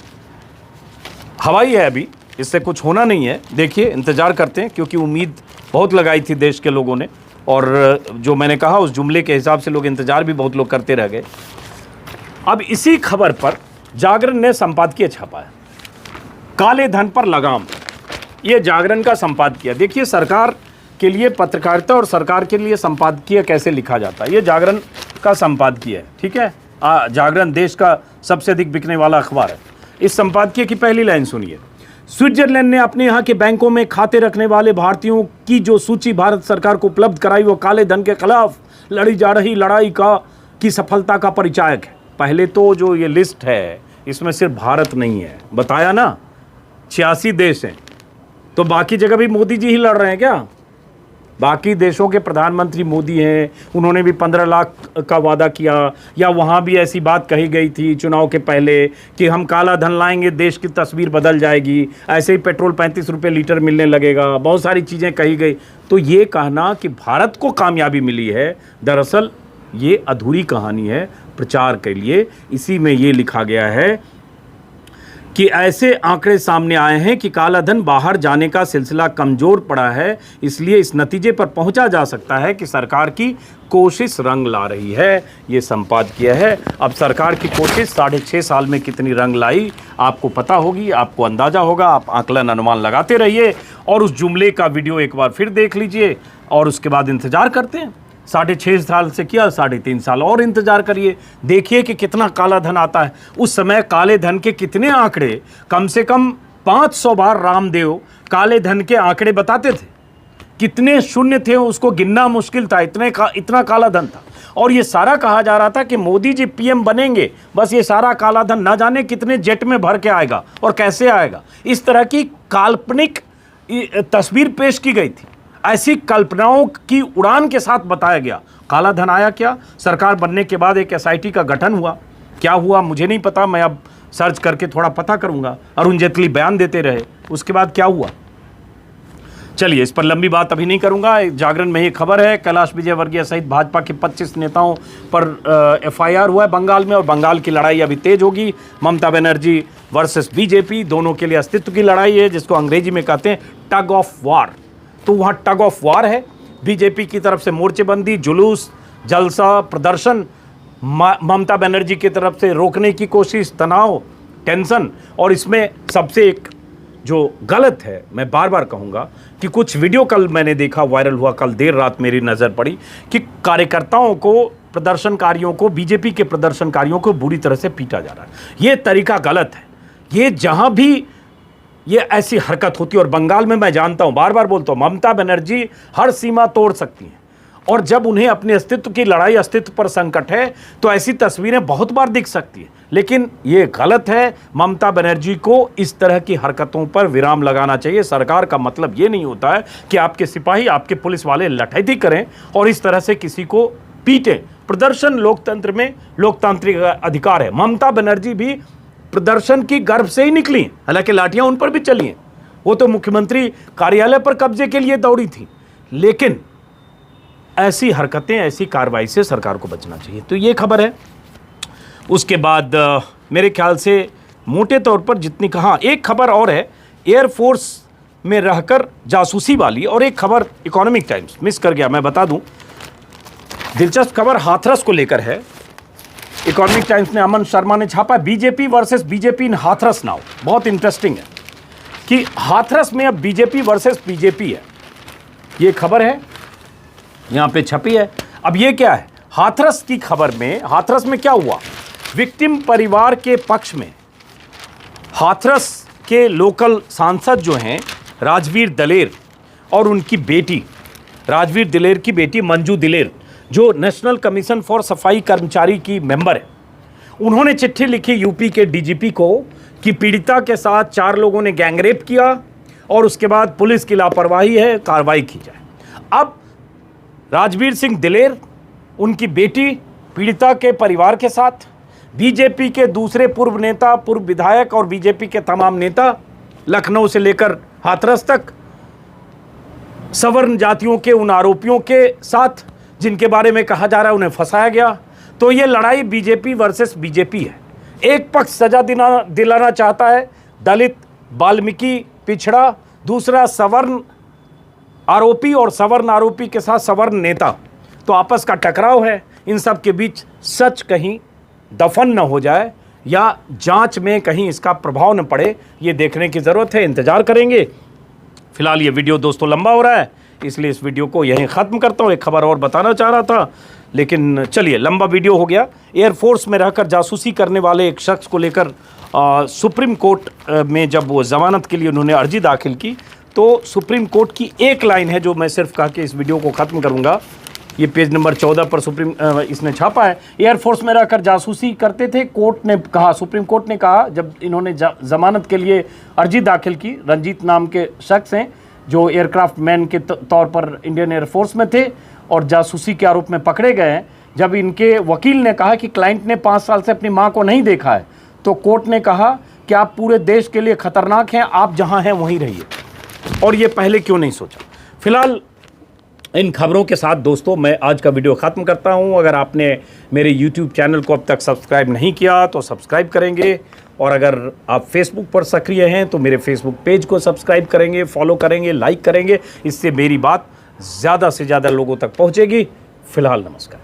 Speaker 1: हवाई है, अभी इससे कुछ होना नहीं है। देखिए, इंतज़ार करते हैं, क्योंकि उम्मीद बहुत लगाई थी देश के लोगों ने। और जो मैंने कहा उस जुमले के हिसाब से लोग इंतज़ार भी बहुत लोग करते रह गए। अब इसी खबर पर जागरण ने संपादकीय छापा है, काले धन पर लगाम। ये जागरण का संपादकीय। देखिए, सरकार के लिए पत्रकारिता और सरकार के लिए संपादकीय कैसे लिखा जाता है। ये जागरण का संपादकीय है, ठीक है। जागरण देश का सबसे अधिक बिकने वाला अखबार है। इस संपादकीय की पहली लाइन सुनिए। स्विट्जरलैंड ने अपने यहाँ के बैंकों में खाते रखने वाले भारतीयों की जो सूची भारत सरकार को उपलब्ध कराई, वो काले धन के खिलाफ लड़ी जा रही लड़ाई की सफलता का परिचायक है। पहले तो जो ये लिस्ट है इसमें सिर्फ भारत नहीं है, बताया ना, 86 देश हैं। तो बाकी जगह भी मोदी जी ही लड़ रहे हैं क्या? बाकी देशों के प्रधानमंत्री मोदी हैं, उन्होंने भी 15 लाख का वादा किया। या वहाँ भी ऐसी बात कही गई थी चुनाव के पहले कि हम काला धन लाएंगे, देश की तस्वीर बदल जाएगी, ऐसे ही पेट्रोल 35 रुपये लीटर मिलने लगेगा, बहुत सारी चीज़ें कही गई। तो ये कहना कि भारत को कामयाबी मिली है, दरअसल ये अधूरी कहानी है प्रचार के लिए। इसी में ये लिखा गया है कि ऐसे आंकड़े सामने आए हैं कि काला धन बाहर जाने का सिलसिला कमज़ोर पड़ा है। इसलिए इस नतीजे पर पहुंचा जा सकता है कि सरकार की कोशिश रंग ला रही है। ये संपादकीय है। अब सरकार की कोशिश 6.5 साल में कितनी रंग लाई आपको पता होगी, आपको अंदाज़ा होगा। आप आकलन अनुमान लगाते रहिए और उस जुमले का वीडियो एक बार फिर देख लीजिए और उसके बाद इंतज़ार करते हैं। 6.5 साल से किया, 3.5 साल और इंतजार करिए, देखिए कि कितना काला धन आता है। उस समय काले धन के कितने आंकड़े, कम से कम 500 बार रामदेव काले धन के आंकड़े बताते थे। कितने शून्य थे उसको गिनना मुश्किल था, इतना काला धन था। और ये सारा कहा जा रहा था कि मोदी जी पीएम बनेंगे, बस ये सारा काला धन ना जाने कितने जेट में भर के आएगा और कैसे आएगा। इस तरह की काल्पनिक तस्वीर पेश की गई थी। ऐसी कल्पनाओं की उड़ान के साथ बताया गया। काला धन आया क्या? सरकार बनने के बाद एक एसआईटी का गठन हुआ। क्या हुआ मुझे नहीं पता, मैं अब सर्च करके थोड़ा पता करूंगा। अरुण जेटली बयान देते रहे, उसके बाद क्या हुआ? चलिए, इस पर लंबी बात अभी नहीं करूंगा। जागरण में ही खबर है, कैलाश विजयवर्गीय सहित भाजपा के 25 नेताओं पर एफआईआर हुआ है बंगाल में। और बंगाल की लड़ाई अभी तेज होगी। ममता बनर्जी वर्सेस बीजेपी, दोनों के लिए अस्तित्व की लड़ाई है, जिसको अंग्रेजी में कहते हैं टग ऑफ वार। तो वहाँ टग ऑफ वार है। बीजेपी की तरफ से मोर्चेबंदी, जुलूस, जलसा, प्रदर्शन, ममता बनर्जी की तरफ से रोकने की कोशिश, तनाव, टेंशन। और इसमें सबसे एक जो गलत है, मैं बार बार कहूँगा कि कुछ वीडियो कल मैंने देखा, वायरल हुआ, कल देर रात मेरी नज़र पड़ी कि कार्यकर्ताओं को, प्रदर्शनकारियों को, बीजेपी के प्रदर्शनकारियों को बुरी तरह से पीटा जा रहा है। ये तरीका गलत है। ये जहाँ भी ये ऐसी हरकत होती है, और बंगाल में मैं जानता हूँ, बार बार बोलता हूँ, ममता बनर्जी हर सीमा तोड़ सकती हैं, और जब उन्हें अपने अस्तित्व की लड़ाई, अस्तित्व पर संकट है, तो ऐसी तस्वीरें बहुत बार दिख सकती हैं। लेकिन ये गलत है। ममता बनर्जी को इस तरह की हरकतों पर विराम लगाना चाहिए। सरकार का मतलब ये नहीं होता है कि आपके सिपाही, आपके पुलिस वाले लठैती करें और इस तरह से किसी को पीटें। प्रदर्शन लोकतंत्र में लोकतांत्रिक अधिकार है। ममता बनर्जी भी प्रदर्शन की गर्भ से ही निकली, हालांकि लाठियां उन पर भी चली हैं। वो तो मुख्यमंत्री कार्यालय पर कब्जे के लिए दौड़ी थी। लेकिन ऐसी हरकतें, ऐसी कार्रवाई से सरकार को बचना चाहिए। तो ये खबर है। उसके बाद मेरे ख्याल से मोटे तौर पर जितनी कहा, एक खबर और है एयरफोर्स में रहकर जासूसी वाली, और एक खबर इकोनॉमिक टाइम्स मिस कर गया, मैं बता दूं। दिलचस्प खबर हाथरस को लेकर है। इकोनॉमिक टाइम्स ने, अमन शर्मा ने छापा, BJP versus BJP in Hathras now. बहुत इंटरेस्टिंग है कि हाथरस में अब बीजेपी वर्सेस बीजेपी है। ये खबर है, यहाँ पे छपी है। अब ये क्या है, हाथरस की खबर में, हाथरस में क्या हुआ, विक्टिम परिवार के पक्ष में हाथरस के लोकल सांसद जो हैं राजवीर दलेर और उनकी बेटी, राजवीर दिलेर की बेटी मंजू दिलेर, जो नेशनल कमीशन फॉर सफाई कर्मचारी की मेंबर है, उन्होंने चिट्ठी लिखी यूपी के डीजीपी को कि पीड़िता के साथ 4 लोगों ने गैंगरेप किया और उसके बाद पुलिस की लापरवाही है, कार्रवाई की जाए। अब राजवीर सिंह दिलेर, उनकी बेटी, पीड़िता के परिवार के साथ, बीजेपी के दूसरे पूर्व नेता, पूर्व विधायक और बीजेपी के तमाम नेता, लखनऊ से लेकर हाथरस तक, सवर्ण जातियों के उन आरोपियों के साथ जिनके बारे में कहा जा रहा है उन्हें फंसाया गया। तो ये लड़ाई बीजेपी वर्सेस बीजेपी है। एक पक्ष सजा दिलाना चाहता है दलित, वाल्मीकि, पिछड़ा, दूसरा सवर्ण आरोपी और सवर्ण आरोपी के साथ सवर्ण नेता। तो आपस का टकराव है। इन सब के बीच सच कहीं दफन न हो जाए या जांच में कहीं इसका प्रभाव न पड़े, ये देखने की ज़रूरत है। इंतज़ार करेंगे। फिलहाल ये वीडियो दोस्तों लंबा हो रहा है, इसलिए इस वीडियो को यहीं ख़त्म करता हूँ। एक खबर और बताना चाह रहा था, लेकिन चलिए, लंबा वीडियो हो गया। एयरफोर्स में रहकर जासूसी करने वाले एक शख्स को लेकर सुप्रीम कोर्ट में जब वो ज़मानत के लिए उन्होंने अर्जी दाखिल की, तो सुप्रीम कोर्ट की एक लाइन है जो मैं सिर्फ कह के इस वीडियो को ख़त्म करूँगा। ये पेज नंबर 14 पर इसने छापा है। एयरफोर्स में रहकर जासूसी करते थे, कोर्ट ने कहा, सुप्रीम कोर्ट ने कहा, जब इन्होंने ज़मानत के लिए अर्जी दाखिल की, रंजीत नाम के शख्स हैं जो एयरक्राफ्ट मैन के तौर पर इंडियन एयरफोर्स में थे और जासूसी के आरोप में पकड़े गए हैं। जब इनके वकील ने कहा कि क्लाइंट ने 5 साल से अपनी मां को नहीं देखा है, तो कोर्ट ने कहा कि आप पूरे देश के लिए खतरनाक हैं, आप जहां हैं वहीं रहिए। और ये पहले क्यों नहीं सोचा। फिलहाल इन खबरों के साथ दोस्तों मैं आज का वीडियो ख़त्म करता हूं। अगर आपने मेरे YouTube चैनल को अब तक सब्सक्राइब नहीं किया तो सब्सक्राइब करेंगे, और अगर आप फेसबुक पर सक्रिय हैं तो मेरे फेसबुक पेज को सब्सक्राइब करेंगे, फॉलो करेंगे, लाइक करेंगे। इससे मेरी बात ज़्यादा से ज़्यादा लोगों तक पहुंचेगी। फिलहाल नमस्कार।